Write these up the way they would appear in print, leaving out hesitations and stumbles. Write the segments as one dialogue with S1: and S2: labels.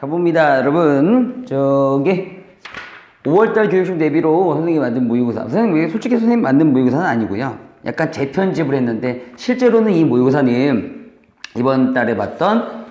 S1: 가봅니다, 여러분. 저기 5월달 교육청 대비로 선생님이 만든 모의고사. 선생님, 솔직히 선생님 만든 모의고사는 아니고요. 약간 재편집을 했는데 실제로는 이 모의고사는 이번 달에 봤던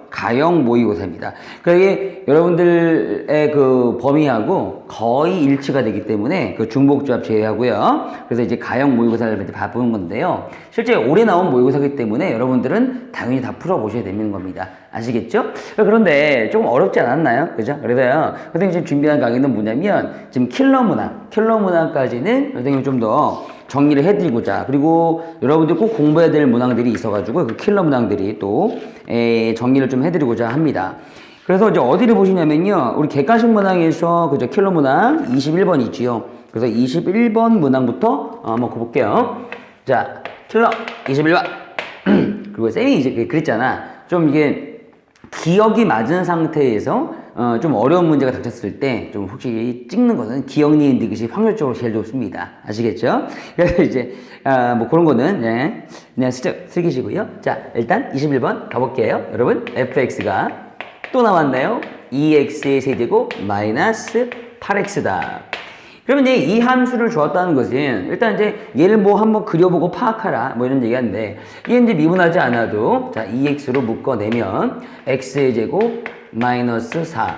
S1: 가형 모의고사입니다. 그게 여러분들의 그 범위하고 거의 일치가 되기 때문에 그 중복조합 제외하고요. 그래서 이제 가형 모의고사를 이제 봐보는 건데요. 실제 올해 나온 모의고사이기 때문에 여러분들은 당연히 다 풀어보셔야 되는 겁니다. 아시겠죠? 그런데 조금 어렵지 않았나요? 그죠? 그래서요. 선생님 지금 준비한 강의는 뭐냐면 지금 킬러 문항까지는 선생님이 좀 더 정리를 해드리고자, 그리고 여러분들 꼭 공부해야 될 문항들이 있어가지고 그 킬러 문항들이 또 정리를 좀 해드리고자 합니다. 그래서 이제 어디를 보시냐면요, 우리 객관식 문항에서 그죠, 킬러 문항 21번 있지요. 그래서 21번 문항부터 한번 볼게요. 자, 킬러 21번. 그리고 쌤이 이제 그랬잖아. 좀 이게 기억이 맞은 상태에서 좀 어려운 문제가 닥쳤을 때 좀 혹시 찍는 거는 기억 니은 디귿이 확률적으로 제일 좋습니다. 아시겠죠? 그래서 이제 뭐 그런 거는 그냥 쓰기시고요. 자, 일단 21번 가볼게요. 여러분, fx가 또 나왔네요. 2x의 세제곱 마이너스 8x다. 그러면 이제 이 함수를 주었다는 것은 일단 이제 얘를 뭐 한번 그려보고 파악하라 뭐 이런 얘기인데, 이게 이제 미분하지 않아도 자 2x로 묶어내면 x의 제곱 마이너스 4.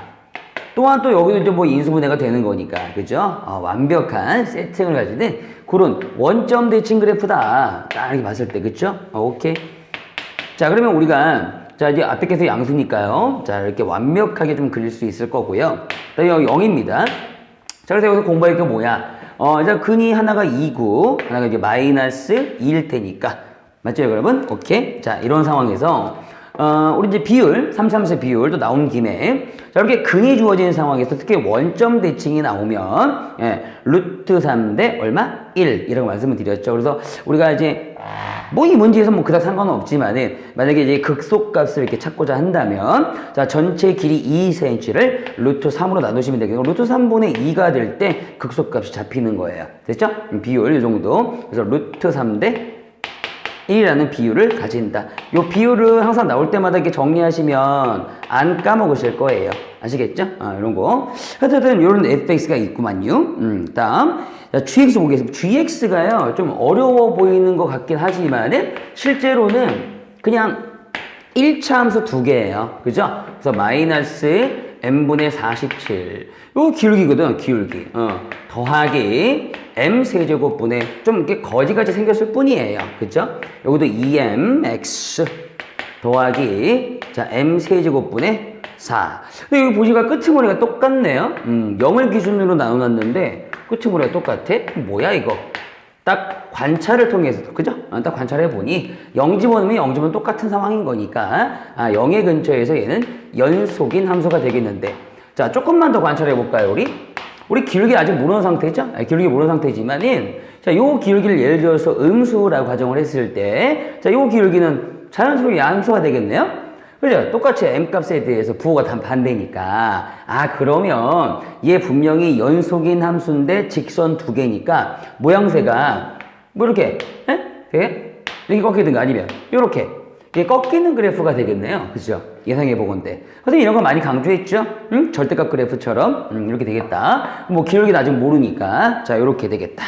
S1: 또한 또 여기도 이제 뭐 인수분해가 되는 거니까, 그죠? 완벽한 세팅을 가지는 그런 원점 대칭 그래프다. 딱 이렇게 봤을 때, 그죠? 오케이. 자, 그러면 우리가 자 이제 앞에 계속 양수니까요. 자, 이렇게 완벽하게 좀 그릴 수 있을 거고요. 자, 여기 0입니다. 자, 그래서 여기서 공부할 게 뭐야? 이제 근이 하나가 2고, 하나가 이제 마이너스 2일 테니까. 맞죠, 여러분? 오케이. 자, 이런 상황에서, 우리 이제 비율, 3,3세 비율도 나온 김에, 자, 이렇게 근이 주어진 상황에서 특히 원점 대칭이 나오면, 루트 3 대 얼마? 1. 이라고 말씀을 드렸죠. 그래서 우리가 이제, 뭐 이 문제에서 뭐 그닥 상관은 없지만은, 만약에 이제 극소값을 이렇게 찾고자 한다면, 자, 전체 길이 2cm를 루트 3으로 나누시면 되겠고, 루트 3분의 2가 될 때 극소값이 잡히는 거예요. 됐죠? 비율, 이 정도. 그래서 루트 3 대 1이라는 비율을 가진다. 요 비율을 항상 나올 때마다 이렇게 정리하시면 안 까먹으실 거예요. 아시겠죠? 이런 거. 하여튼 요런 fx가 있구만요. 다음. 자, gx 보겠습니다. gx가요, 좀 어려워 보이는 것 같긴 하지만은, 실제로는 그냥 1차 함수 두 개예요. 그죠? 그래서 마이너스 m분의 47. 요 기울기거든, 기울기. 더하기 m 세제곱분의 좀 이렇게 거지같이 생겼을 뿐이에요. 그죠? 여기도 2mx 더하기 자 m 세제곱분의 4. 근데 여기 보시니까 끄트머리가 똑같네요. 0을 기준으로 나눠놨는데 끄트머리가 똑같아? 뭐야 이거? 딱 관찰을 통해서, 그죠? 딱 관찰해보니 0 집어넣으면 0 집어넣으면 똑같은 상황인 거니까 0의 근처에서 얘는 연속인 함수가 되겠는데, 자, 조금만 더 관찰해볼까요, 우리 기울기 아직 모르는 상태죠? 기울기 모르는 상태지만은, 자, 요 기울기를 예를 들어서 음수라고 가정을 했을 때, 자, 요 기울기는 자연스럽게 양수가 되겠네요? 그죠? 똑같이 m값에 대해서 부호가 다 반대니까. 그러면 얘 분명히 연속인 함수인데 직선 두 개니까 모양새가 뭐 이렇게, 되게? 이렇게 꺾이든가 아니면 요렇게. 이게 꺾이는 그래프가 되겠네요. 그죠? 예상해보건데. 선생님 이런 거 많이 강조했죠? 절대값 그래프처럼. 이렇게 되겠다. 뭐 기울기는 아직 모르니까. 자, 요렇게 되겠다.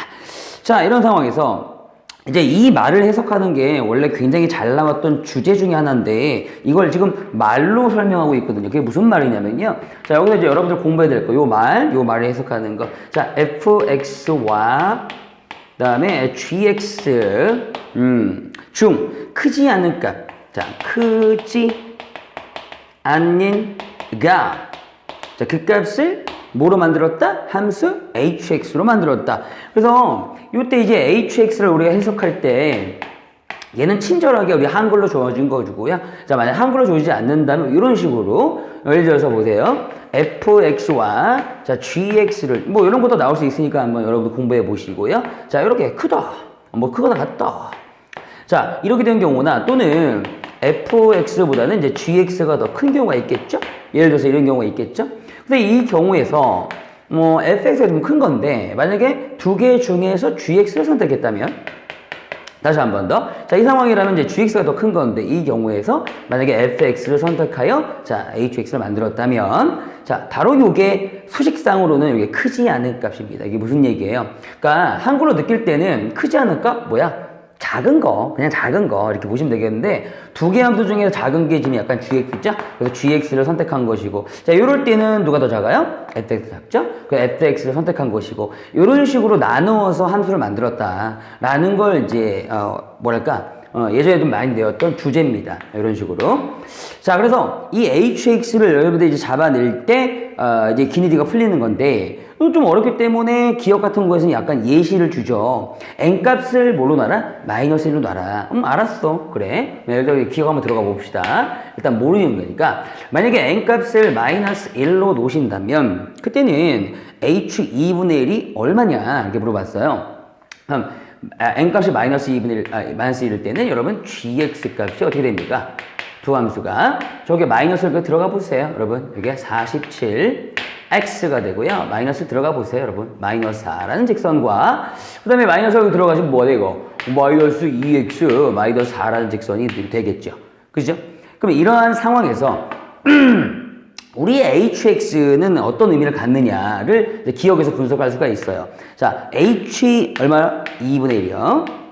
S1: 자, 이런 상황에서 이제 이 말을 해석하는 게 원래 굉장히 잘 나왔던 주제 중에 하나인데, 이걸 지금 말로 설명하고 있거든요. 그게 무슨 말이냐면요. 자, 여기서 이제 여러분들 공부해야 될 거, 요 말을 해석하는 거. 자, fx와 그 다음에 gx, 중, 크지 않은 값. 자, 크지 않는 값. 자, 그 값을 뭐로 만들었다? 함수 hx로 만들었다. 그래서 이때 이제 hx를 우리가 해석할 때 얘는 친절하게 우리 한글로 주어진 거고요. 자, 만약 한글로 주어지지 않는다면 이런 식으로, 예를 들어서 보세요. fx와 자 gx를 뭐 이런 것도 나올 수 있으니까 한번 여러분들 공부해 보시고요. 자, 이렇게 크다, 뭐 크거나 같다. 자, 이렇게 된 경우나 또는 fx보다는 이제 gx가 더 큰 경우가 있겠죠? 예를 들어서 이런 경우가 있겠죠? 근데 이 경우에서 뭐 fx가 좀 큰 건데, 만약에 두 개 중에서 gx를 선택했다면 다시 한 번 더. 자, 이 상황이라면 이제 gx가 더 큰 건데, 이 경우에서 만약에 fx를 선택하여, 자, hx를 만들었다면, 자, 바로 요게 수식상으로는 요게 크지 않은 값입니다. 이게 무슨 얘기예요? 그러니까 한글로 느낄 때는 크지 않은 값? 뭐야? 작은 거, 그냥 작은 거 이렇게 보시면 되겠는데 두 개 함수 중에 작은 게 지금 약간 gx죠? 그래서 gx를 선택한 것이고, 자, 이럴 때는 누가 더 작아요? fx 작죠? 그 fx를 선택한 것이고, 이런 식으로 나누어서 함수를 만들었다라는 걸 이제 뭐랄까? 예전에도 많이 내었던 주제입니다. 이런 식으로. 자, 그래서 이 hx를 여러분들이 이제 잡아낼 때 이제 기니디가 풀리는 건데, 좀 어렵기 때문에 기억 같은 거에서는 약간 예시를 주죠. n값을 뭘로 놔라? 마이너스 1로 놔라. 알았어. 그래. 일단 기억 한번 들어가 봅시다. 일단 모르는 거니까. 만약에 n값을 마이너스 1로 놓으신다면, 그때는 h2분의 1이 얼마냐? 이렇게 물어봤어요. 그럼 n값이 마이너스 1일 때는 여러분 gx 값이 어떻게 됩니까? 두 함수가 저게 마이너스를 들어가 보세요. 여러분 이게 47 x가 되고요. 마이너스 들어가 보세요. 여러분 마이너스 4라는 직선과 그 다음에 마이너스 여기 들어가시면 뭐가 되고 마이너스 2x 마이너스 4라는 직선이 되겠죠. 그죠? 그럼 이러한 상황에서 우리의 hx는 어떤 의미를 갖느냐를 기억에서 분석할 수가 있어요. 자, h 얼마? 2분의 1이요.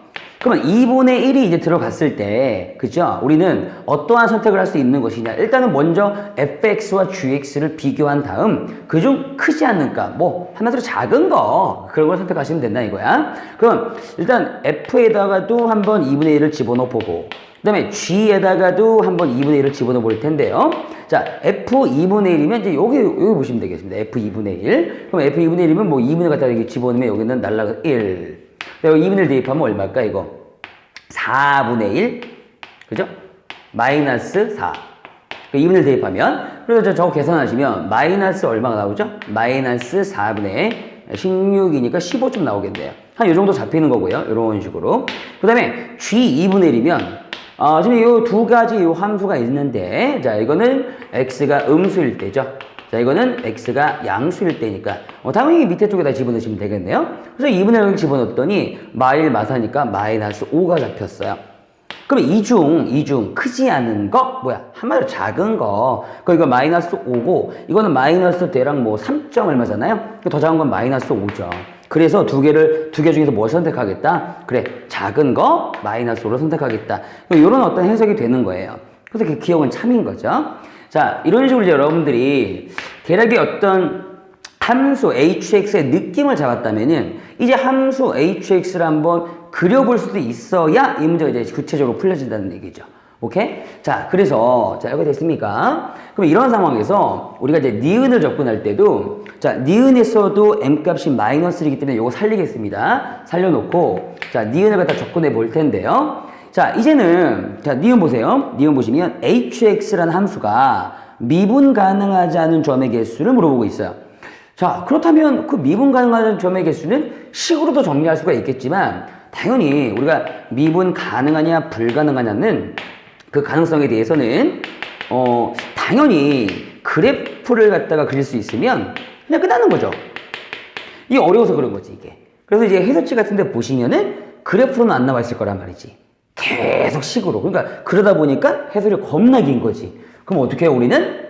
S1: 그러면 2분의 1이 이제 들어갔을 때, 그죠? 우리는 어떠한 선택을 할 수 있는 것이냐. 일단은 먼저 fx와 gx를 비교한 다음, 그중 크지 않는 값, 뭐, 한마디로 작은 거, 그런 걸 선택하시면 된다 이거야. 그럼, 일단 f에다가도 한번 2분의 1을 집어넣어 보고, 그 다음에 g에다가도 한번 2분의 1을 집어넣어 볼 텐데요. 자, f2분의 1이면 이제 여기 보시면 되겠습니다. f2분의 1. 그럼 f2분의 1이면 뭐 2분의 1 갖다 이렇게 집어넣으면 여기는 날라가 1. 2분의 1 대입하면 얼마일까, 이거? 4분의 1? 그죠? 마이너스 4. 2분의 1 대입하면, 그래서 저거 계산하시면, 마이너스 얼마가 나오죠? 마이너스 4분의 16이니까 15쯤 나오겠네요. 한 요 정도 잡히는 거고요. 이런 식으로. 그 다음에, g2분의 1이면, 지금 이 두 가지 이 함수가 있는데, 자, 이거는 x가 음수일 때죠. 자, 이거는 x가 양수일 때니까 당연히 밑에 쪽에다 집어넣으시면 되겠네요. 그래서 2분의 1을 집어넣었더니 마일 마사니까 마이너스 5가 잡혔어요. 그럼 이 중 크지 않은 거 뭐야? 한마디로 작은 거. 이거 마이너스 5고 이거는 마이너스 대략 뭐 3점 얼마잖아요. 더 작은 건 마이너스 5죠. 그래서 두 개 중에서 뭘 선택하겠다? 그래, 작은 거 마이너스 5를 선택하겠다. 이런 어떤 해석이 되는 거예요. 그래서 그 기억은 참인 거죠. 자, 이런 식으로 이제 여러분들이 대략의 어떤 함수 hx의 느낌을 잡았다면은 이제 함수 hx를 한번 그려볼 수도 있어야 이 문제가 이제 구체적으로 풀려진다는 얘기죠. 오케이? 자, 그래서 자, 이거 됐습니까? 그럼 이런 상황에서 우리가 이제 니은을 접근할 때도 자, 니은에서도 m값이 마이너스 1이기 때문에 이거 살리겠습니다. 살려놓고 자, 니은을 갖다 접근해 볼 텐데요. 자, 이제는, 자, 니은 보세요. 니은 보시면 hx라는 함수가 미분 가능하지 않은 점의 개수를 물어보고 있어요. 자, 그렇다면 그 미분 가능한 점의 개수는 식으로도 정리할 수가 있겠지만, 당연히 우리가 미분 가능하냐, 불가능하냐는 그 가능성에 대해서는, 당연히 그래프를 갖다가 그릴 수 있으면 그냥 끝나는 거죠. 이게 어려워서 그런 거지, 이게. 그래서 이제 해설지 같은 데 보시면은 그래프로는 안 나와 있을 거란 말이지. 계속 식으로. 그러니까 그러다 보니까 해설이 겁나 긴 거지. 그럼 어떻게 해요, 우리는?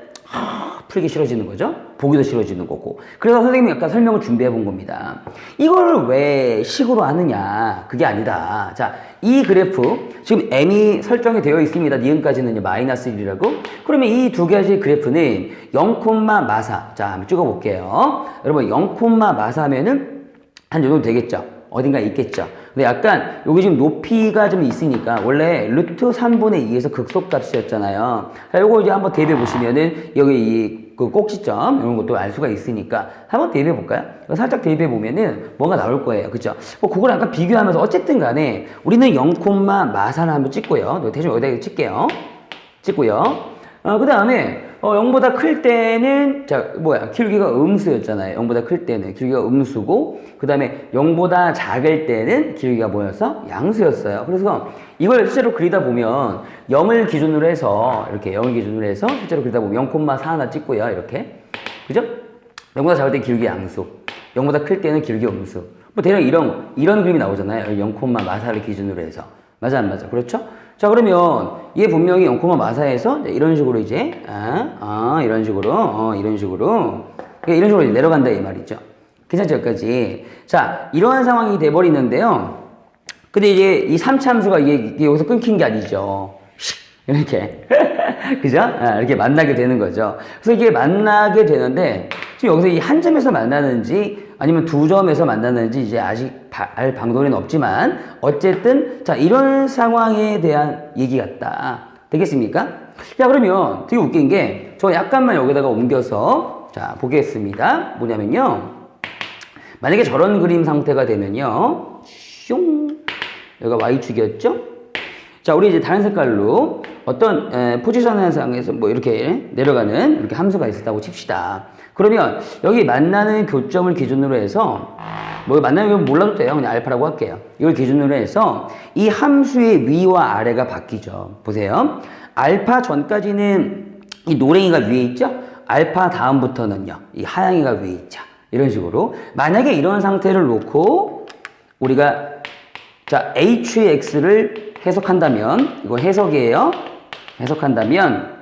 S1: 풀기 싫어지는 거죠. 보기도 싫어지는 거고. 그래서 선생님이 약간 설명을 준비해 본 겁니다. 이걸 왜 식으로 하느냐? 그게 아니다. 자, 이 그래프 지금 m이 설정이 되어 있습니다. 니은까지는 마이너스 1이라고. 그러면 이 두 가지 그래프는 0, 마사. 자, 한번 찍어 볼게요. 여러분 0, 마사 하면은 한 정도 되겠죠. 어딘가 있겠죠. 근데 약간 여기 지금 높이가 좀 있으니까 원래 루트 3분의 2에서 극소값이었잖아요. 자, 요거 이제 한번 대입해 보시면은 여기 그 꼭지점 이런 것도 알 수가 있으니까 한번 대입해 볼까요? 살짝 대입해 보면은 뭔가 나올 거예요. 그죠? 뭐 그걸 아까 비교하면서 어쨌든 간에 우리는 0, 마사를 한번 찍고요. 대충 여기다 찍게요. 찍고요. 그 다음에 0보다 클 때는 기울기가 음수였잖아요. 0보다 클 때는 기울기가 음수고 그 다음에 0보다 작을 때는 기울기가 뭐였어? 양수였어요. 그래서 이걸 실제로 그리다 보면 0을 기준으로 해서 이렇게 0을 기준으로 해서 실제로 그리다 보면 0,4 하나 찍고요. 이렇게. 그죠? 0보다 작을 때 기울기 양수. 0보다 클 때는 기울기 음수. 뭐 대략 이런 그림이 나오잖아요. 0, 마사를 기준으로 해서. 맞아, 안 맞아? 그렇죠? 자, 그러면 얘 분명히 0, 마사에서 이런 식으로 이제, 이런 식으로, 이런 식으로. 이런 식으로 이제 내려간다, 이 말이죠. 괜찮죠, 여기까지? 자, 이러한 상황이 돼버리는데요. 근데 이제 이 3차 함수가 이게 여기서 끊긴 게 아니죠. 이렇게. 그죠? 이렇게 만나게 되는 거죠. 그래서 이게 만나게 되는데, 지금 여기서 이 한 점에서 만나는지, 아니면 두 점에서 만나는지, 이제 아직 알 방도는 없지만, 어쨌든, 자, 이런 상황에 대한 얘기 같다. 되겠습니까? 자, 그러면 되게 웃긴 게, 저 약간만 여기다가 옮겨서, 자, 보겠습니다. 뭐냐면요. 만약에 저런 그림 상태가 되면요. 슝. 여기가 Y축이었죠? 자, 우리 이제 다른 색깔로 어떤 포지션 상에서 뭐 이렇게 내려가는 이렇게 함수가 있었다고 칩시다. 그러면 여기 만나는 교점을 기준으로 해서 뭐 만나는 건 몰라도 돼요. 그냥 알파라고 할게요. 이걸 기준으로 해서 이 함수의 위와 아래가 바뀌죠. 보세요. 알파 전까지는 이 노랭이가 위에 있죠? 알파 다음부터는요. 이 하양이가 위에 있죠. 이런 식으로. 만약에 이런 상태를 놓고 우리가 자, hx를 해석한다면, 이거 해석이에요. 해석한다면,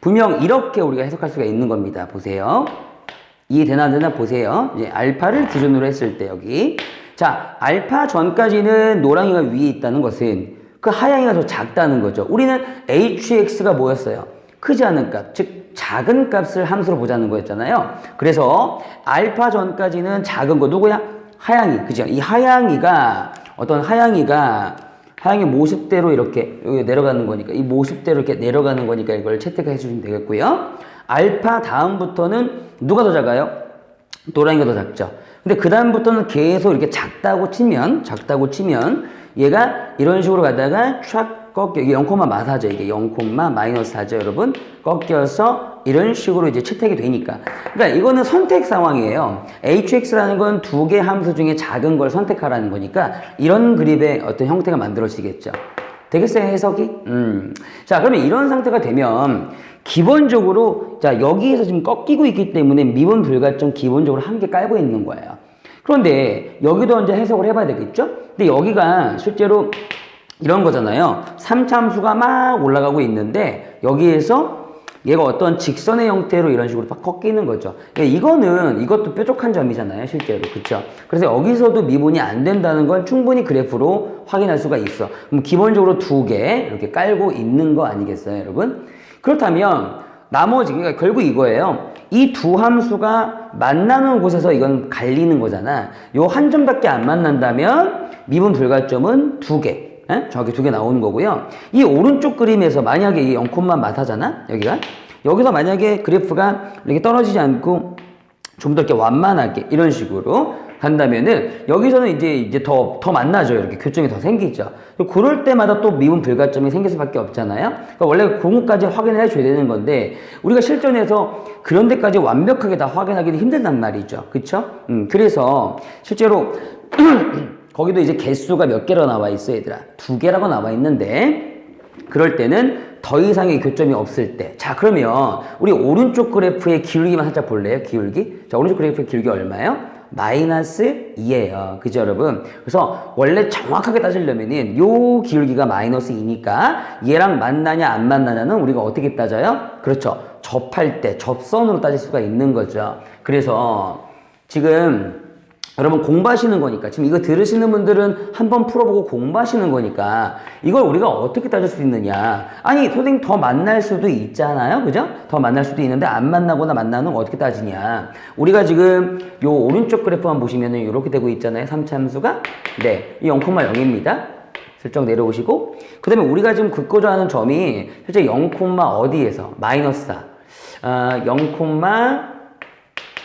S1: 분명 이렇게 우리가 해석할 수가 있는 겁니다. 보세요. 이해되나 안 되나 보세요. 이제 알파를 기준으로 했을 때 여기. 자, 알파 전까지는 노랑이가 위에 있다는 것은 그 하양이가 더 작다는 거죠. 우리는 hx가 뭐였어요? 크지 않은 값, 즉 작은 값을 함수로 보자는 거였잖아요. 그래서 알파 전까지는 작은 거 누구야? 하양이. 그죠? 이 하양이가 어떤 하양이 모습대로 이렇게 여기 내려가는 거니까 이 모습대로 이렇게 내려가는 거니까 이걸 채택해 주시면 되겠고요. 알파 다음부터는 누가 더 작아요? 노랑이가 더 작죠. 근데 그 다음부터는 계속 이렇게 작다고 치면 얘가 이런 식으로 가다가 촥 꺾여. 이게 0, 마사죠. 이게 0, 마이너스 4죠, 여러분. 꺾여서 이런 식으로 이제 채택이 되니까. 그러니까 이거는 선택 상황이에요. hx라는 건 두 개 함수 중에 작은 걸 선택하라는 거니까 이런 그립의 어떤 형태가 만들어지겠죠. 되겠어요, 해석이? 자, 그러면 이런 상태가 되면 기본적으로 자, 여기에서 지금 꺾이고 있기 때문에 미분 불가점 기본적으로 한 개 깔고 있는 거예요. 그런데 여기도 이제 해석을 해봐야 되겠죠? 근데 여기가 실제로 이런 거잖아요. 3차 함수가 막 올라가고 있는데 여기에서 얘가 어떤 직선의 형태로 이런 식으로 막 꺾이는 거죠. 이것도 뾰족한 점이잖아요, 실제로. 그쵸? 그래서 여기서도 미분이 안 된다는 건 충분히 그래프로 확인할 수가 있어. 그럼 기본적으로 두 개 이렇게 깔고 있는 거 아니겠어요, 여러분? 그렇다면 나머지, 그러니까 결국 이거예요. 이 두 함수가 만나는 곳에서 이건 갈리는 거잖아. 요 한 점밖에 안 만난다면 미분 불가점은 두 개. 정확히 두 개 나오는 거고요. 이 오른쪽 그림에서 만약에 이 0, 마타잖아? 여기서 만약에 그래프가 이렇게 떨어지지 않고 좀 더 이렇게 완만하게 이런 식으로 간다면은 여기서는 이제 더 만나죠. 이렇게 교점이 더 생기죠. 그럴 때마다 또 미분 불가점이 생길 수밖에 없잖아요. 그러니까 원래 그거까지 확인을 해줘야 되는 건데 우리가 실전에서 그런 데까지 완벽하게 다 확인하기는 힘들단 말이죠. 그쵸? 그래서 실제로 거기도 이제 개수가 몇 개로 나와 있어, 얘들아. 2개라고 나와 있는데, 그럴 때는 더 이상의 교점이 없을 때. 자, 그러면 우리 오른쪽 그래프의 기울기만 살짝 볼래요? 기울기? 자, 오른쪽 그래프의 기울기 얼마예요? 마이너스 2예요. 그죠, 여러분? 그래서 원래 정확하게 따지려면은 요 기울기가 마이너스 2니까 얘랑 만나냐 안 만나냐는 우리가 어떻게 따져요? 그렇죠. 접할 때, 접선으로 따질 수가 있는 거죠. 그래서 지금 여러분 공부하시는 거니까 지금 이거 들으시는 분들은 한번 풀어보고 공부하시는 거니까 이걸 우리가 어떻게 따질 수 있느냐. 아니 선생님 더 만날 수도 있잖아요. 그죠? 더 만날 수도 있는데 안 만나거나 만나는 거 어떻게 따지냐. 우리가 지금 요 오른쪽 그래프만 보시면은 이렇게 되고 있잖아요. 3차 함수가. 네, 이 0,0입니다. 슬쩍 내려오시고 그 다음에 우리가 지금 긋고자 하는 점이 실제 0, 어디에서? 마이너스 4 0,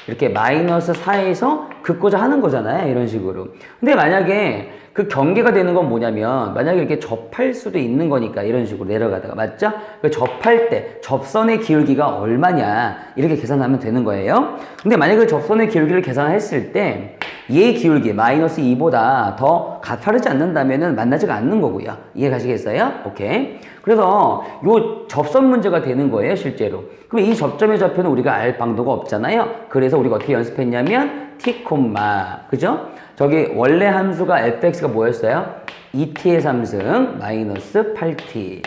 S1: 이렇게 마이너스 4에서 긋고자 하는 거잖아요. 이런 식으로. 근데 만약에 그 경계가 되는 건 뭐냐면 만약에 이렇게 접할 수도 있는 거니까 이런 식으로 내려가다가 맞죠? 접할 때 접선의 기울기가 얼마냐 이렇게 계산하면 되는 거예요. 근데 만약에 그 접선의 기울기를 계산했을 때 얘 기울기 마이너스 2보다 더 가파르지 않는다면은 만나지가 않는 거고요. 이해 가시겠어요? 오케이. 그래서 요 접선 문제가 되는 거예요, 실제로. 그럼 이 접점의 좌표는 우리가 알 방도가 없잖아요. 그래서 우리가 어떻게 연습했냐면 t, 그죠? 저기 원래 함수가 fx가 뭐였어요? 2t의 3승 마이너스 8t.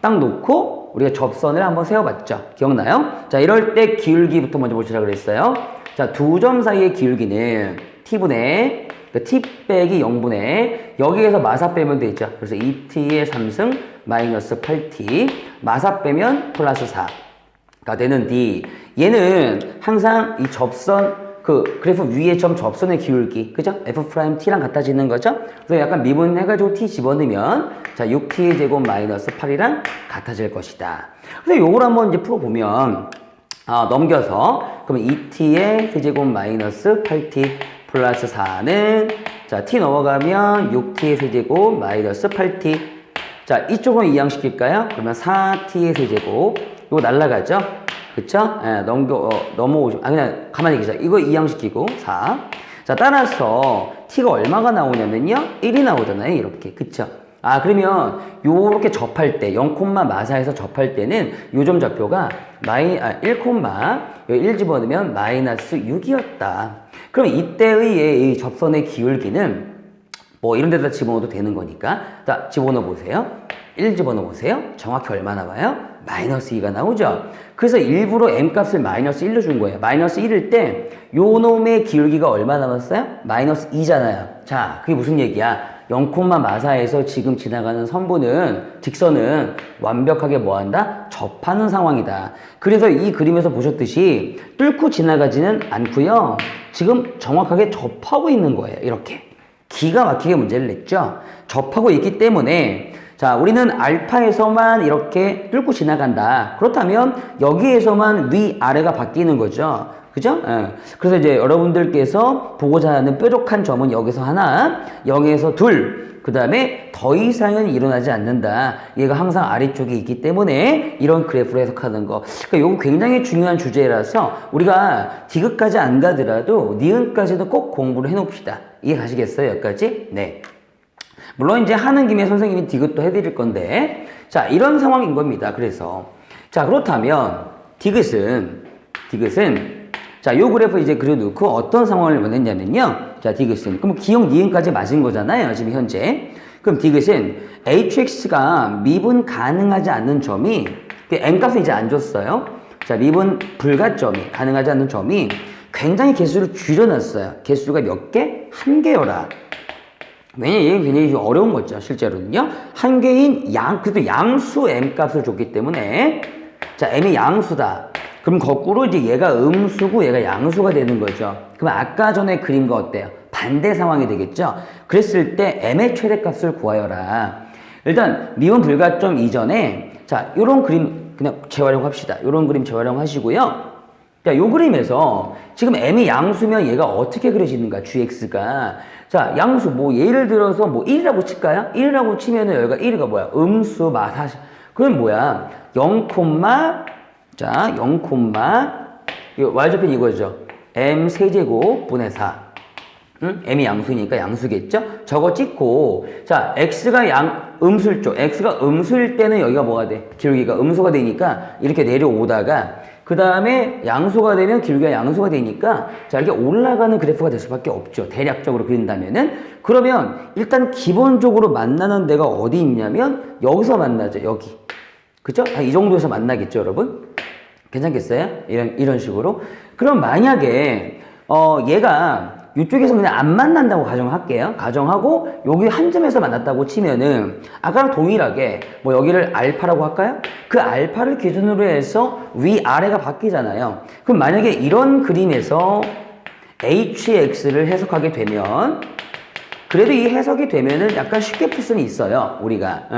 S1: 딱 놓고 우리가 접선을 한번 세워봤죠. 기억나요? 자, 이럴 때 기울기부터 먼저 보시라 그랬어요. 자, 두 점 사이의 기울기는 t분의 t 빼기 0분의 여기에서 마사 빼면 되죠. 그래서 2t의 3승 마이너스 8t 마사 빼면 플러스 4가 되는데 얘는 항상 이 접선 그래프 위에 점 접선의 기울기 그죠? f't랑 같아지는 거죠? 그래서 약간 미분해가지고 t 집어넣으면 자 6t 제곱 마이너스 8이랑 같아질 것이다. 그래서 요걸 한번 이제 풀어보면 넘겨서 그러면 2t의 세제곱 마이너스 8t 플러스 4는 자 t 넘어가면 6t의 세제곱 마이너스 8t 자 이쪽은 이항시킬까요? 그러면 4t의 세제곱 이거 날라가죠? 그쵸? 예, 넘어오죠. 그냥 가만히 계세요. 이거 이항시키고 4. 자 따라서 t가 얼마가 나오냐면요 1이 나오잖아요. 이렇게 그쵸? 그러면 요렇게 접할 때 0, 마사에서 접할 때는 요점 좌표가 1 집어넣으면 마이너스 6이었다. 그럼 이때의 이 접선의 기울기는 뭐 이런 데다 집어넣어도 되는 거니까 자 집어넣어 보세요. 1 집어넣어 보세요. 정확히 얼마 나와요? 마이너스 2가 나오죠. 그래서 일부러 m값을 마이너스 1로 준 거예요. 마이너스 1일 때 요 놈의 기울기가 얼마 남았어요? 마이너스 2잖아요. 자 그게 무슨 얘기야? 0, 마사에서 지금 지나가는 직선은 완벽하게 뭐한다? 접하는 상황이다. 그래서 이 그림에서 보셨듯이 뚫고 지나가지는 않고요. 지금 정확하게 접하고 있는 거예요. 이렇게. 기가 막히게 문제를 냈죠. 접하고 있기 때문에 자 우리는 알파에서만 이렇게 뚫고 지나간다. 그렇다면 여기에서만 위아래가 바뀌는 거죠. 그죠? 그래서 이제 여러분들께서 보고자 하는 뾰족한 점은 여기서 하나, 여기에서 둘, 그 다음에 더 이상은 일어나지 않는다. 얘가 항상 아래쪽에 있기 때문에 이런 그래프로 해석하는 거. 그러니까 이거 굉장히 중요한 주제라서 우리가 디귿까지 안 가더라도 니은까지도 꼭 공부를 해놓읍시다. 이해 가시겠어요? 여기까지? 네. 물론 이제 하는 김에 선생님이 디귿도 해드릴 건데 자 이런 상황인 겁니다. 그래서 자 그렇다면 디귿은 자, 요 그래프 이제 그려놓고 어떤 상황을 원했냐면요. 자, 디귿은. 그럼 기억 니은까지 맞은 거잖아요. 지금 현재. 그럼 디귿은 hx가 미분 가능하지 않는 점이, m값은 이제 안 줬어요. 자, 미분 불가점이, 가능하지 않는 점이 굉장히 개수를 줄여놨어요. 개수가 몇 개? 한 개여라. 왜냐면 이게 굉장히 좀 어려운 거죠. 실제로는요. 한 개인 그래도 양수 m값을 줬기 때문에 자, m이 양수다. 그럼 거꾸로 이제 얘가 음수고 얘가 양수가 되는 거죠. 그럼 아까 전에 그림과 어때요? 반대 상황이 되겠죠? 그랬을 때 m의 최대값을 구하여라. 일단 미분 불가점 이전에 자 요런 그림 그냥 재활용합시다. 요런 그림 재활용하시고요. 자, 요 그림에서 지금 m이 양수면 얘가 어떻게 그려지는가? gx가 자 양수 뭐 예를 들어서 뭐 1이라고 칠까요? 1이라고 치면은 여기가 1이가 뭐야? 음수 마사 그럼 뭐야? 0, 자, 0, y좌표는 이거죠. m 세제곱 분의 4. m이 양수니까 양수겠죠? 저거 찍고, 자, x가 음수일 쪽. x가 음수일 때는 여기가 뭐가 돼? 기울기가 음수가 되니까 이렇게 내려오다가, 그 다음에 양수가 되면 기울기가 양수가 되니까, 자, 이렇게 올라가는 그래프가 될 수밖에 없죠. 대략적으로 그린다면은. 그러면 일단 기본적으로 만나는 데가 어디 있냐면, 여기서 만나죠. 여기. 그죠? 이 정도에서 만나겠죠, 여러분? 괜찮겠어요? 이런 식으로. 그럼 만약에, 얘가 이쪽에서 그냥 안 만난다고 가정할게요. 가정하고, 여기 한 점에서 만났다고 치면은, 아까랑 동일하게, 뭐 여기를 알파라고 할까요? 그 알파를 기준으로 해서 위아래가 바뀌잖아요. 그럼 만약에 이런 그림에서 hx를 해석하게 되면, 그래도 이 해석이 되면은 약간 쉽게 풀 수는 있어요. 우리가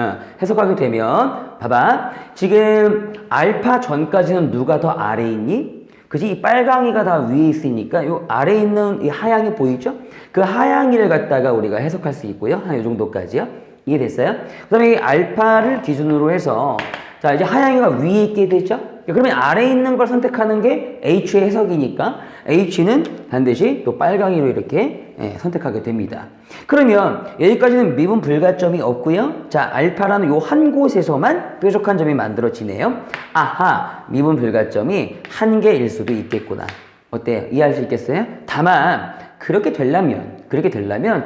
S1: 해석하게 되면 봐봐 지금 알파 전까지는 누가 더 아래에 있니? 그지? 이 빨강이가 다 위에 있으니까 요 아래에 있는 이 하양이 보이죠? 그 하양이를 갖다가 우리가 해석할 수 있고요. 한 요 정도까지요. 이해됐어요? 그 다음에 이 알파를 기준으로 해서 자 이제 하양이가 위에 있게 되죠? 그러면 아래에 있는 걸 선택하는 게 H의 해석이니까 H는 반드시 또 빨강이로 이렇게 선택하게 됩니다. 그러면 여기까지는 미분 불가점이 없고요. 자, 알파라는 요 한 곳에서만 뾰족한 점이 만들어지네요. 아하, 미분 불가점이 한 개일 수도 있겠구나. 어때요? 이해할 수 있겠어요? 다만 그렇게 되려면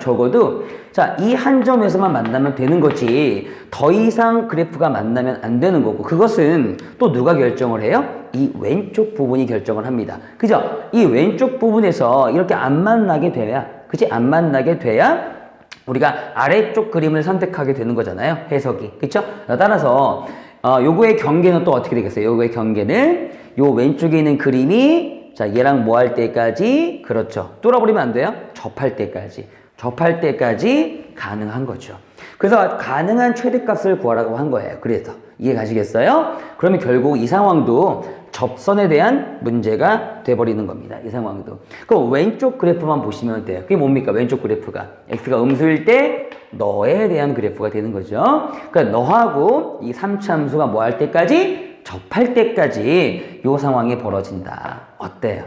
S1: 적어도 자, 이 한 점에서만 만나면 되는 거지 더 이상 그래프가 만나면 안 되는 거고 그것은 또 누가 결정을 해요? 이 왼쪽 부분이 결정을 합니다. 그죠? 이 왼쪽 부분에서 이렇게 안 만나게 돼야 그치? 안 만나게 돼야 우리가 아래쪽 그림을 선택하게 되는 거잖아요. 해석이. 그쵸? 따라서 요거의 경계는 또 어떻게 되겠어요? 요거의 경계는 요 왼쪽에 있는 그림이 자, 얘랑 뭐 할 때까지? 그렇죠. 뚫어버리면 안 돼요? 접할 때까지 가능한 거죠. 그래서 가능한 최대값을 구하라고 한 거예요. 그래서 이해 가시겠어요? 그러면 결국 이 상황도 접선에 대한 문제가 돼버리는 겁니다. 이 상황도. 그럼 왼쪽 그래프만 보시면 돼요. 그게 뭡니까? 왼쪽 그래프가. x가 음수일 때 너에 대한 그래프가 되는 거죠. 그러니까 너하고 이 3차 함수가 뭐 할 때까지? 접할 때까지 이 상황이 벌어진다. 어때요?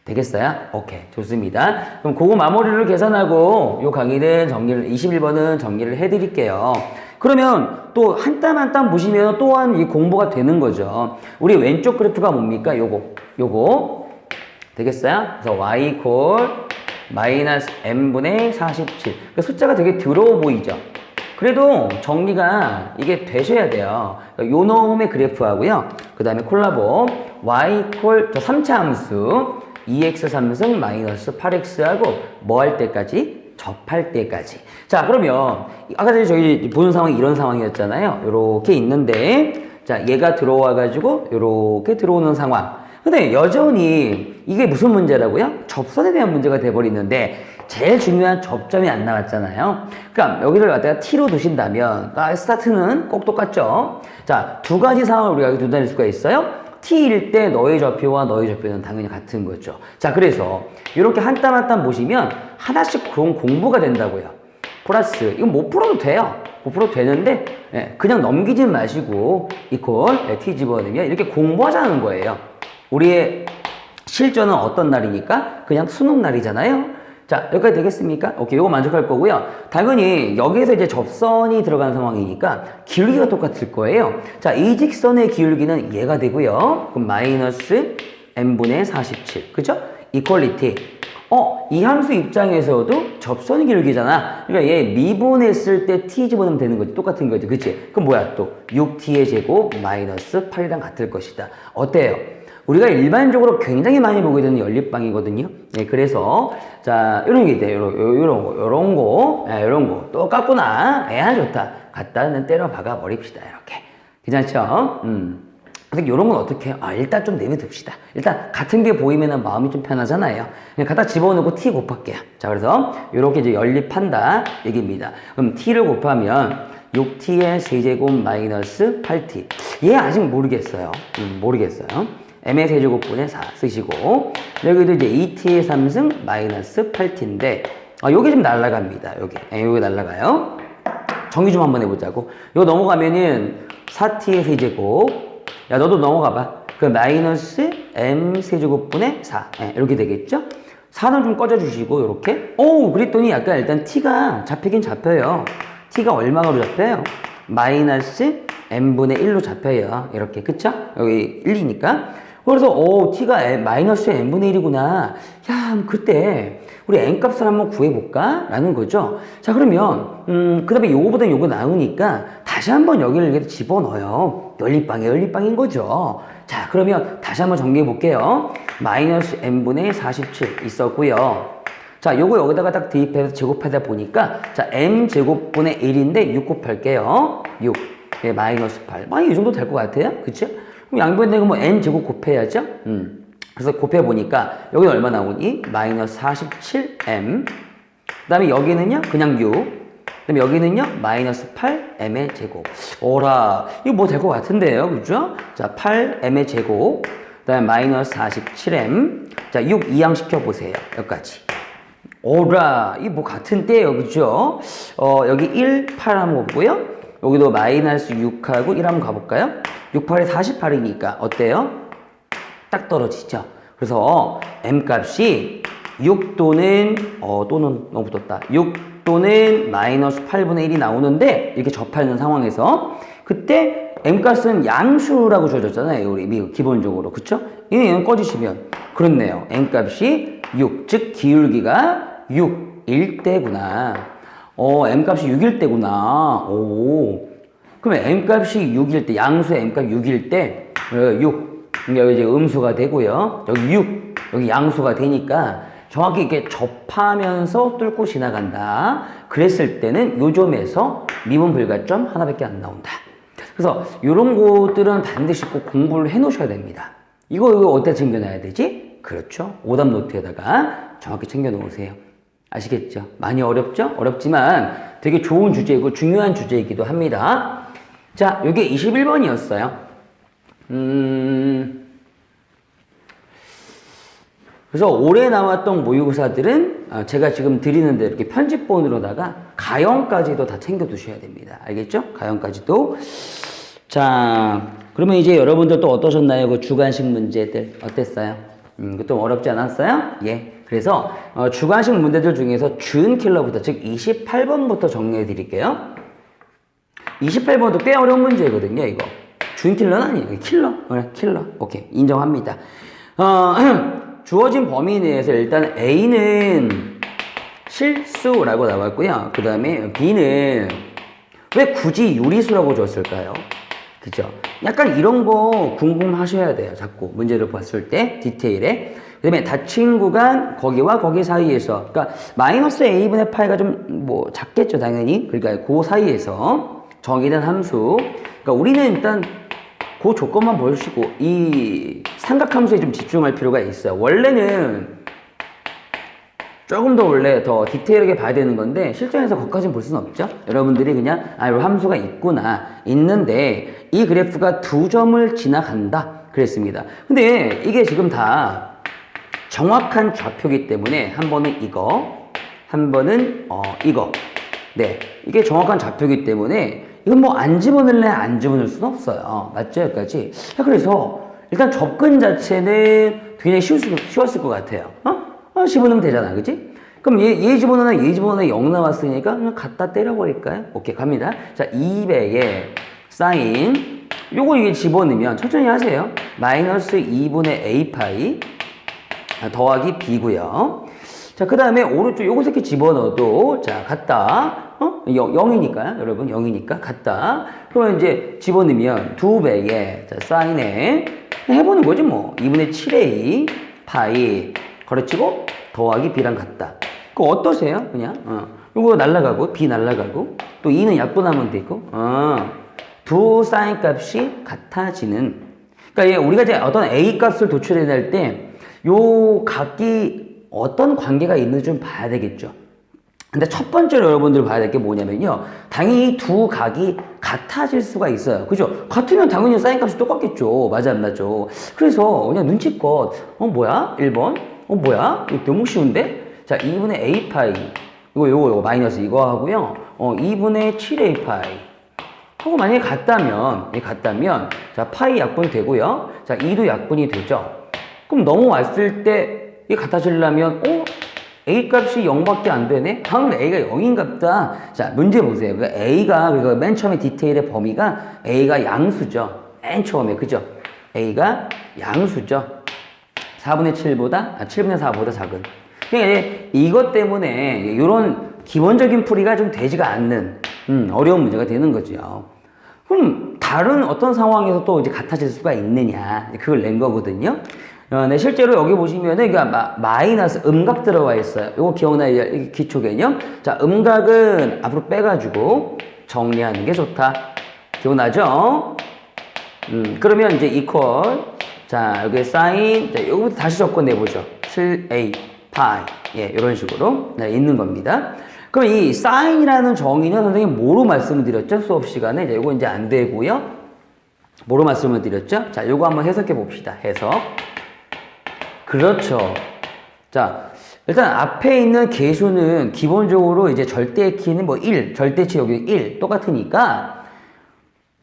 S1: 되겠어요? 오케이. 좋습니다. 그럼 그거 마무리를 계산하고 요 강의는 정리를, 21번은 정리를 해드릴게요. 그러면 또 한 땀 한 땀 보시면 또한 이 공부가 되는 거죠. 우리 왼쪽 그래프가 뭡니까? 요거. 되겠어요? 그래서 y equal 마이너스 m분의 47. 그러니까 숫자가 되게 더러워 보이죠? 그래도 정리가 이게 되셔야 돼요. 요 놈의 그래프하고요. 그 다음에 콜라보 y equal 저 3차 함수 2x 3승 마이너스 8x하고 뭐 할 때까지? 접할 때까지. 자, 그러면 아까 전에 저희 보는 상황이 이런 상황이었잖아요. 요렇게 있는데 자, 얘가 들어와 가지고 요렇게 들어오는 상황. 근데 여전히 이게 무슨 문제라고요? 접선에 대한 문제가 돼버리는데 제일 중요한 접점이 안 나왔잖아요. 그러니까 여기를 갖다가 t로 두신다면 스타트는 꼭 똑같죠. 자, 두 가지 상황을 우리가 두다닐 수가 있어요. t일 때 너의 좌표와 너의 좌표는 당연히 같은 거죠. 자, 그래서 이렇게 한 땀 한 땀 보시면 하나씩 그런 공부가 된다고요. 플러스 이건 못 풀어도 돼요. 못 풀어도 되는데 그냥 넘기지 마시고 이퀄 t 집어넣으면 이렇게 공부하자는 거예요. 우리의 실전은 어떤 날이니까? 그냥 수능 날이잖아요. 자, 여기까지 되겠습니까? 오케이, 요거 만족할 거고요. 당연히 여기에서 이제 접선이 들어간 상황이니까 기울기가 똑같을 거예요. 자, 이 직선의 기울기는 얘가 되고요. 그럼 마이너스 m분의 47. 그죠? 이퀄리티. 이 함수 입장에서도 접선 기울기잖아. 그러니까 얘 미분했을 때 t 집어넣으면 되는 거지. 똑같은 거지. 그치? 그럼 뭐야? 또 6t의 제곱 마이너스 8이랑 같을 것이다. 어때요? 우리가 일반적으로 굉장히 많이 보게 되는 연립방이거든요. 네, 그래서 자, 이런 게 있대요. 요런 거 똑같구나. 좋다. 갖다는 때려 박아 버립시다. 이렇게. 괜찮죠? 근데 요런 건 어떻게 해요? 일단 좀 내비둡시다. 일단 같은 게 보이면 마음이 좀 편하잖아요. 그냥 갖다 집어넣고 t 곱할게요. 자, 그래서 요렇게 이제 연립한다 얘기입니다. 그럼 t를 곱하면 6t의 세제곱 마이너스 8t. 얘 아직 모르겠어요. 모르겠어요. m의 세제곱분의 4 쓰시고 여기도 이제 2t의 3승 마이너스 8t인데 요게 좀 날라갑니다. 요게 날라가요. 정리 좀 한번 해보자고. 요거 넘어가면은 4t의 세제곱 야 너도 넘어가봐. 그 마이너스 m 세제곱분의 4 이렇게 되겠죠? 4는 좀 꺼져주시고 요렇게 그랬더니 약간 일단 t가 잡히긴 잡혀요. t가 얼마로 잡혀요? 마이너스 m분의 1로 잡혀요. 이렇게 그쵸? 여기 1이니까 그래서 t가 마이너스 n분의 1이구나. 야, 그때 우리 n값을 한번 구해볼까? 라는 거죠. 자, 그러면 그 다음에 요거보다 요거 나오니까 다시 한번 여기를 이렇게 집어넣어요. 연립방인 거죠. 자, 그러면 다시 한번 정리해 볼게요. 마이너스 n분의 47 있었고요. 자, 요거 여기다가 딱 대입해서 제곱하다 보니까 자, m제곱분의 1인데 6 곱할게요. 6 마이너스 8 이 정도 될 것 같아요. 그쵸? 그럼 양변되고 뭐 n제곱 곱해야죠. 그래서 곱해보니까 여기는 얼마 나오니? 마이너스 47m. 그 다음에 여기는요, 그냥 6. 그 다음에 여기는요, 마이너스 8m의 제곱. 오라, 이거 뭐 될 것 같은데요, 그죠? 자, 8m의 제곱. 그 다음에 마이너스 47m. 자, 6 이항시켜보세요. 여기까지. 오라, 이거 뭐 같은데요, 그죠? 여기 1, 8 한번 보고요. 여기도 마이너스 6하고 1 한번 가볼까요? 6, 8에 48이니까 어때요? 딱 떨어지죠. 그래서 m값이 6 또는 너무 붙었다. 6 또는 마이너스 8분의 1이 나오는데 이렇게 접하는 상황에서 그때 m값은 양수라고 주어졌잖아요. 우리 기본적으로. 그쵸? 얘는 꺼지시면 그렇네요. n값이 6, 즉 기울기가 6일 때구나. n값이 6일 때구나. 오. 그러면 n값이 6일 때, 양수의 n값 6일 때 6. 여기 이제 음수가 되고요. 여기 6, 여기 양수가 되니까 정확히 이렇게 접하면서 뚫고 지나간다. 그랬을 때는 요 점에서 미분 불가점 하나밖에 안 나온다. 그래서 이런 것들은 반드시 꼭 공부를 해 놓으셔야 됩니다. 이거 어디다 챙겨놔야 되지? 그렇죠. 오답 노트에다가 정확히 챙겨 놓으세요. 아시겠죠? 많이 어렵죠? 어렵지만 되게 좋은 주제이고 중요한 주제이기도 합니다. 자, 이게 21번이었어요. 그래서 올해 나왔던 모의고사들은 제가 지금 드리는 대로 이렇게 편집본으로다가 가형까지도 다 챙겨두셔야 됩니다. 알겠죠? 가형까지도. 자, 그러면 이제 여러분들 또 어떠셨나요? 그 주관식 문제들 어땠어요? 좀 어렵지 않았어요? 예. 그래서 주관식 문제들 중에서 준킬러부터, 즉 28번부터 정리해 드릴게요. 28번도 꽤 어려운 문제거든요, 이거. 준킬러는 아니에요. 킬러. 킬러. 오케이. 인정합니다. 주어진 범위 내에서 일단 A는 실수라고 나왔고요. 그 다음에 B는 왜 굳이 유리수라고 줬을까요? 그죠? 약간 이런 거 궁금하셔야 돼요. 자꾸 문제를 봤을 때 디테일에. 그 다음에 닫힌 구간 거기와 거기 사이에서, 그러니까 마이너스 a분의 파이가 좀 뭐 작겠죠 당연히. 그러니까 그 사이에서 정의된 함수. 그러니까 우리는 일단 그 조건만 보시고 이 삼각함수에 좀 집중할 필요가 있어요. 원래는 조금 더 원래 더 디테일하게 봐야 되는 건데 실전에서 거기까지는 볼 수는 없죠. 여러분들이 그냥 이 함수가 있구나, 있는데 이 그래프가 두 점을 지나간다 그랬습니다. 근데 이게 지금 다 정확한 좌표이기 때문에 한 번은 이거, 한 번은 이거. 네, 이게 정확한 좌표이기 때문에 이건 뭐 안 집어넣을래 안 집어넣을 수는 없어요. 맞죠? 여기까지. 그래서 일단 접근 자체는 굉장히 쉬웠을 것 같아요. 집어넣으면 되잖아. 그치? 그럼 얘 집어넣으나 얘 집어넣으나 0 나왔으니까 그냥 갖다 때려버릴까요? 오케이, 갑니다. 자, 200에 사인, 요거 이게 집어넣으면 천천히 하세요. 마이너스 2분의 a파이 더하기 b고요. 자, 그 다음에 오른쪽 요거 이렇게 집어넣어도 자, 같다. 0이니까요. 여러분 0이니까 같다. 그러면 이제 집어넣으면 2배에 자, 사인에 해보는 거지 뭐. 2분의 7a 파이 걸어치고 더하기 b랑 같다. 그거 어떠세요? 그냥 요거 날라가고 b 날라가고 또 2는 약분하면 되고 두 사인 값이 같아지는. 그러니까 우리가 이제 어떤 a 값을 도출해낼 때 요 각이 어떤 관계가 있는지 좀 봐야 되겠죠. 근데 첫 번째로 여러분들 봐야 될 게 뭐냐면요. 당연히 두 각이 같아질 수가 있어요. 그죠? 같으면 당연히 사인 값이 똑같겠죠. 맞아, 안 맞죠? 그래서 그냥 눈치껏, 뭐야? 1번? 뭐야? 이거 너무 쉬운데? 자, 2분의 a 파이. 요거, 마이너스 이거 하고요. 2분의 7a 파이. 하고 만약에 같다면, 자, 파이 약분이 되고요. 자, 2도 약분이 되죠. 그럼 넘어왔을 때, 이게 같아지려면, A 값이 0밖에 안 되네? 방금 A가 0인갑다. 자, 문제 보세요. 그러니까 A가, 그러니까 맨 처음에 디테일의 범위가 A가 양수죠. 맨 처음에, 그죠? A가 양수죠. 4분의 7보다, 7분의 4보다 작은. 그러니까 이것 때문에 이런 기본적인 풀이가 좀 되지가 않는, 어려운 문제가 되는 거죠. 그럼 다른 어떤 상황에서 또 이제 같아질 수가 있느냐. 그걸 낸 거거든요. 네, 실제로 여기 보시면은, 마이너스 음각 들어와 있어요. 이거 기억나요? 기초 개념? 자, 음각은 앞으로 빼가지고 정리하는 게 좋다. 기억나죠? 그러면 이제 이퀄. 자, 여기 사인. 자, 여기부터 다시 조건 내보죠. 7a 파이. 예, 이런 식으로. 네, 있는 겁니다. 그럼 이 사인이라는 정의는 선생님 뭐로 말씀을 드렸죠? 수업 시간에. 자, 이거 이제 안 되고요. 뭐로 말씀을 드렸죠? 자, 요거 한번 해석해 봅시다. 해석. 그렇죠. 자, 일단 앞에 있는 계수는 기본적으로 이제 절대 키는 1, 절대치 여기 1 똑같으니까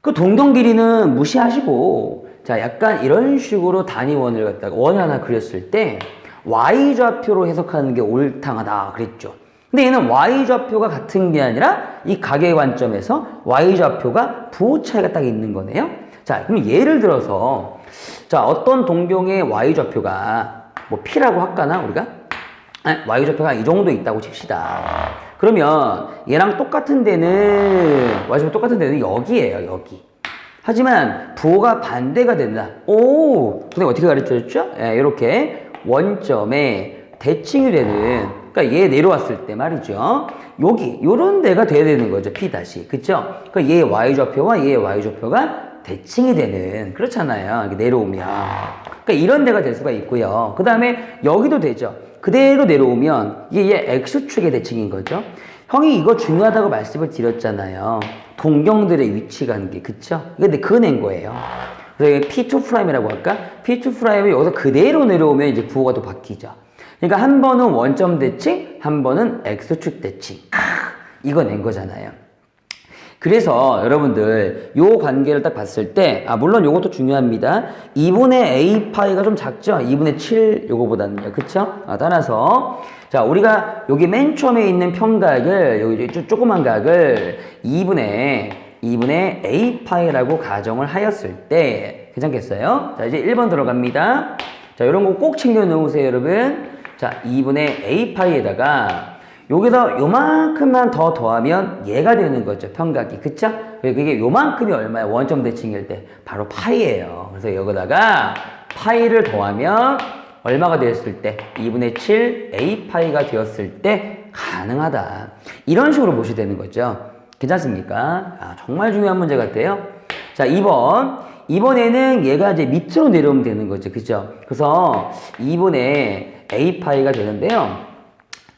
S1: 그 동경 길이는 무시하시고, 자, 약간 이런 식으로 단위원을 갖다가 원 하나 그렸을 때 y좌표로 해석하는 게 옳당하다 그랬죠. 근데 얘는 y좌표가 같은 게 아니라 이 각의 관점에서 y좌표가 부호 차이가 딱 있는 거네요. 자, 그럼 예를 들어서 자, 어떤 동경의 y좌표가 뭐 p라고 할까나 우리가? y좌표가 이 정도 있다고 칩시다. 그러면 얘랑 똑같은 데는 y좌표 똑같은 데는 여기예요, 여기. 하지만 부호가 반대가 된다. 오, 선생님 어떻게 가르쳐줬죠? 예, 이렇게 원점에 대칭이 되는, 그러니까 얘 내려왔을 때 말이죠. 여기 요런 데가 돼야 되는 거죠. P 다시, 그쵸? 그러니까 얘 y좌표와 얘 y좌표가 대칭이 되는, 그렇잖아요. 이렇게 내려오면. 그러니까 이런 데가 될 수가 있고요. 그 다음에 여기도 되죠. 그대로 내려오면 이게 얘 x축의 대칭인 거죠. 형이 이거 중요하다고 말씀을 드렸잖아요. 동경들의 위치 관계, 그쵸? 근데 그거 낸 거예요. 그래서 P2'이라고 할까? P2'이 여기서 그대로 내려오면 이제 부호가 또 바뀌죠. 그러니까 한 번은 원점 대칭, 한 번은 x축 대칭. 이거 낸 거잖아요. 그래서 여러분들 요 관계를 딱 봤을 때, 물론 요것도 중요합니다. 2분의 a 파이가 좀 작죠? 2분의 7 요거보다는요. 그쵸? 따라서 자, 우리가 여기 맨 처음에 있는 평각을, 여기 조그만 각을 2분의 a 파이라고 가정을 하였을 때 괜찮겠어요? 자, 이제 1번 들어갑니다. 자, 이런 거 꼭 챙겨 놓으세요, 여러분. 자, 2분의 a 파이에다가 여기서 요만큼만 더 더하면 얘가 되는 거죠, 평각이. 그쵸? 그게 요만큼이 얼마야? 원점 대칭일 때 바로 파이예요. 그래서 여기다가 파이를 더하면 얼마가 되었을 때? 2분의 7 a 파이가 되었을 때 가능하다. 이런 식으로 보셔야 되는 거죠. 괜찮습니까? 정말 중요한 문제 같아요. 자, 2번. 이번에는 얘가 이제 밑으로 내려오면 되는 거죠. 그죠? 그래서 2분의 a 파이가 되는데요.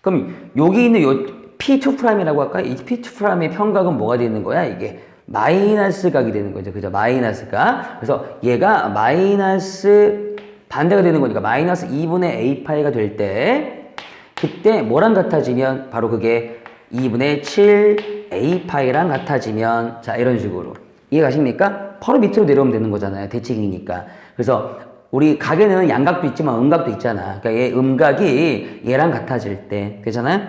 S1: 그럼 여기 있는 요 P2'이라고 할까? 이 P2'의 평각은 뭐가 되는 거야? 이게 마이너스 각이 되는 거죠. 그죠? 마이너스 각. 그래서 얘가 마이너스 반대가 되는 거니까 마이너스 2분의 a 파이가 될 때 그때 뭐랑 같아지면 바로 그게 2분의 7 a 파이랑 같아지면 자, 이런 식으로 이해가십니까? 바로 밑으로 내려오면 되는 거잖아요. 대칭이니까. 그래서 우리 각에는 양각도 있지만 음각도 있잖아. 그러니까 얘 음각이 얘랑 같아질 때 되잖아요.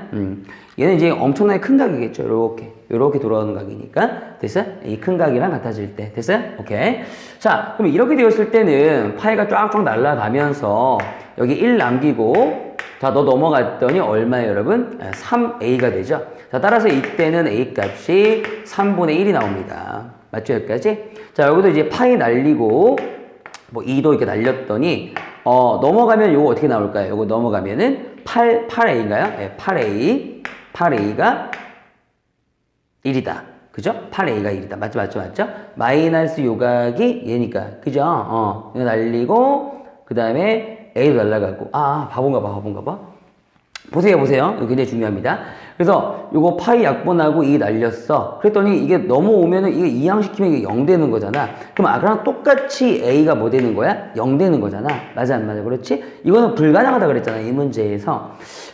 S1: 얘는 이제 엄청나게 큰 각이겠죠. 요렇게 돌아오는 각이니까. 됐어요? 이 큰 각이랑 같아질 때. 됐어요? 오케이. 자, 그럼 이렇게 되었을 때는 파이가 쫙쫙 날아가면서 여기 1 남기고 자, 너 넘어갔더니 얼마예요, 여러분? 3a가 되죠. 자, 따라서 이때는 a 값이 3분의 1이 나옵니다. 맞죠, 여기까지? 자, 여기도 이제 파이 날리고 뭐 2도 이렇게 날렸더니 넘어가면 요거 어떻게 나올까요? 요거 넘어가면은 8a인가요? 네, 8a가 1이다. 그죠? 8a가 1이다. 맞죠? 마이너스 요각이 얘니까. 그죠? 이거 날리고 그 다음에 a도 날라가고. 바본가 봐. 보세요. 이거 굉장히 중요합니다. 그래서 요거 파이 약분하고 이 날렸어. 그랬더니 이게 넘어오면은 이게 이항시키면 이게 0 되는 거잖아. 그럼 아까랑 똑같이 a가 뭐 되는 거야? 0 되는 거잖아. 맞아, 안 맞아? 그렇지? 이거는 불가능하다 그랬잖아, 이 문제에서.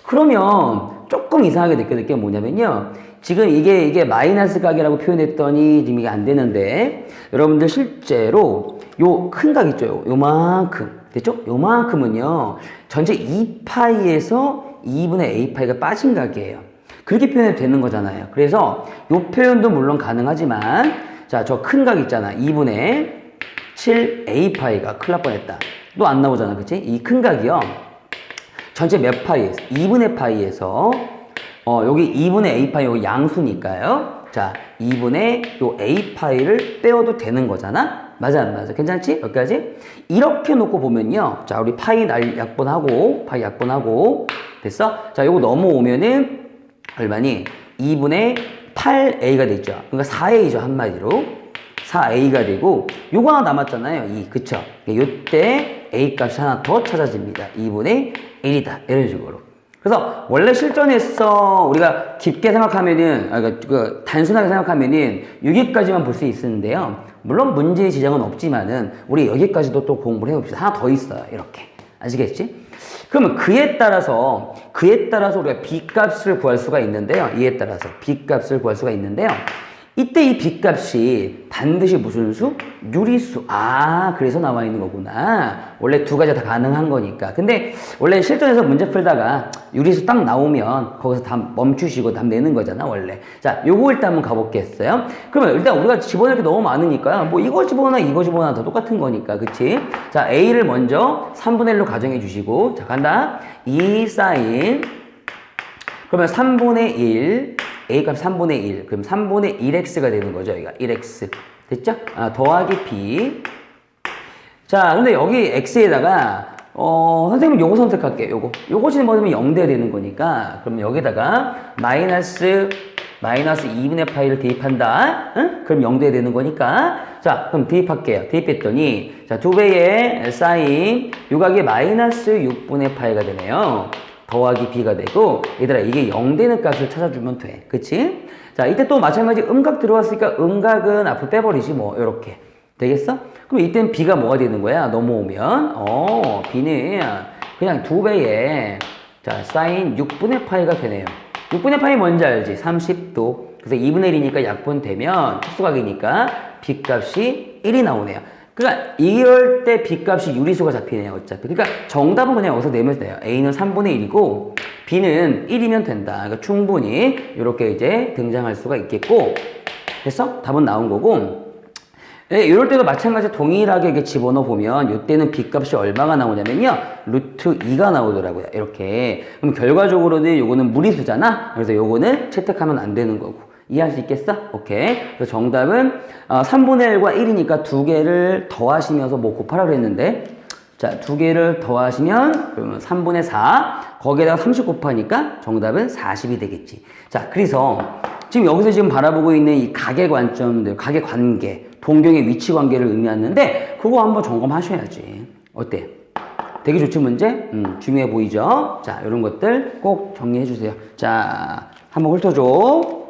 S1: 그러면 조금 이상하게 느껴질 게 뭐냐면요. 지금 이게 마이너스 각이라고 표현했더니 지금 이게 안 되는데, 여러분들 실제로 요 큰 각 있죠? 요만큼. 됐죠? 요만큼은요, 전체 2파이에서 2분의 a 파이가 빠진 각이에요. 그렇게 표현해도 되는 거잖아요. 그래서 이 표현도 물론 가능하지만 자, 저 큰 각 있잖아. 2분의 7 a 파이가 큰일 날 뻔했다. 또 안 나오잖아. 그치? 이 큰 각이요. 전체 몇 파이에서? 2분의 파이에서 여기 2분의 a 파이 여기 양수니까요. 자, 2분의 요 a 파이를 빼어도 되는 거잖아. 맞아, 안 맞아? 괜찮지? 여기까지? 이렇게 놓고 보면요. 자, 우리 파이 약분하고 됐어? 자, 요거 넘어오면은 얼마니? 2분의 8a가 되죠. 그러니까 4a죠, 한마디로. 4a가 되고 요거 하나 남았잖아요. 2, 그쵸? 요때 a 값이 하나 더 찾아집니다. 2분의 1이다. 이런 식으로. 그래서 원래 실전에서 우리가 깊게 생각하면은, 단순하게 생각하면은 여기까지만 볼 수 있었는데요. 물론 문제의 지장은 없지만은 우리 여기까지도 또 공부를 해봅시다. 하나 더 있어요. 이렇게. 아시겠지? 그러면 그에 따라서 우리가 b 값을 구할 수가 있는데요. 이에 따라서 b 값을 구할 수가 있는데요. 이때 이 B값이 반드시 무슨 수? 유리수. 아, 그래서 나와 있는 거구나. 원래 두 가지 다 가능한 거니까. 근데 원래 실전에서 문제 풀다가 유리수 딱 나오면 거기서 답 멈추시고 답 내는 거잖아, 원래. 자, 요거 일단 한번 가볼겠어요? 그러면 일단 우리가 집어넣을 게 너무 많으니까 뭐 이거 집어넣어, 이거 집어넣어 다 똑같은 거니까. 그치? 자, A를 먼저 3분의 1로 가정해 주시고. 자, 간다. 2 사인. 그러면 3분의 1. A값 3분의 1. 그럼 3분의 1x가 되는 거죠. 여기가 1x. 됐죠? 아, 더하기 b. 자, 근데 여기 x에다가 선생님 요거 선택할게요. 요거 집어넣으면 0대 되는 거니까 그럼 여기다가 마이너스 2분의 파이를 대입한다. 응? 그럼 0대 되는 거니까 자, 그럼 대입할게요. 대입했더니 자, 2배의 사인 요각이 마이너스 6분의 파이가 되네요. 더하기 b가 되고 얘들아 이게 0 되는 값을 찾아주면 돼. 그치? 자, 이때 또 마찬가지 음각 들어왔으니까 음각은 앞으로 빼버리지 뭐 요렇게 되겠어? 그럼 이때는 b가 뭐가 되는 거야? 넘어오면 b는 그냥 2배의 자 사인 6분의 파이가 되네요. 6분의 파이 뭔지 알지? 30도. 그래서 2분의 1이니까 약분되면 특수각이니까 b값이 1이 나오네요. 그러니까 이럴 때 b값이 유리수가 잡히네요. 어차피. 그러니까 정답은 그냥 여기서 내면 돼요. a는 3분의 1이고 b는 1이면 된다. 그러니까 충분히 이렇게 이제 등장할 수가 있겠고 됐어? 답은 나온 거고 네, 이럴 때도 마찬가지 동일하게 이렇게 집어넣어 보면 이때는 b값이 얼마가 나오냐면요. 루트 2가 나오더라고요. 이렇게. 그럼 결과적으로는 요거는 무리수잖아. 그래서 요거는 채택하면 안 되는 거고. 이해할 수 있겠어? 오케이. 그래서 정답은 3분의 1과 1이니까 두 개를 더하시면서 뭐 곱하라고 했는데 자, 두 개를 더하시면 그러면 3분의 4 거기에다가 30 곱하니까 정답은 40이 되겠지. 자, 그래서 지금 여기서 지금 바라보고 있는 이 각의 관점들, 각의 관계, 동경의 위치 관계를 의미하는데 그거 한번 점검하셔야지. 어때? 되게 좋지 문제? 중요해 보이죠? 자, 이런 것들 꼭 정리해 주세요. 자, 한번 훑어줘.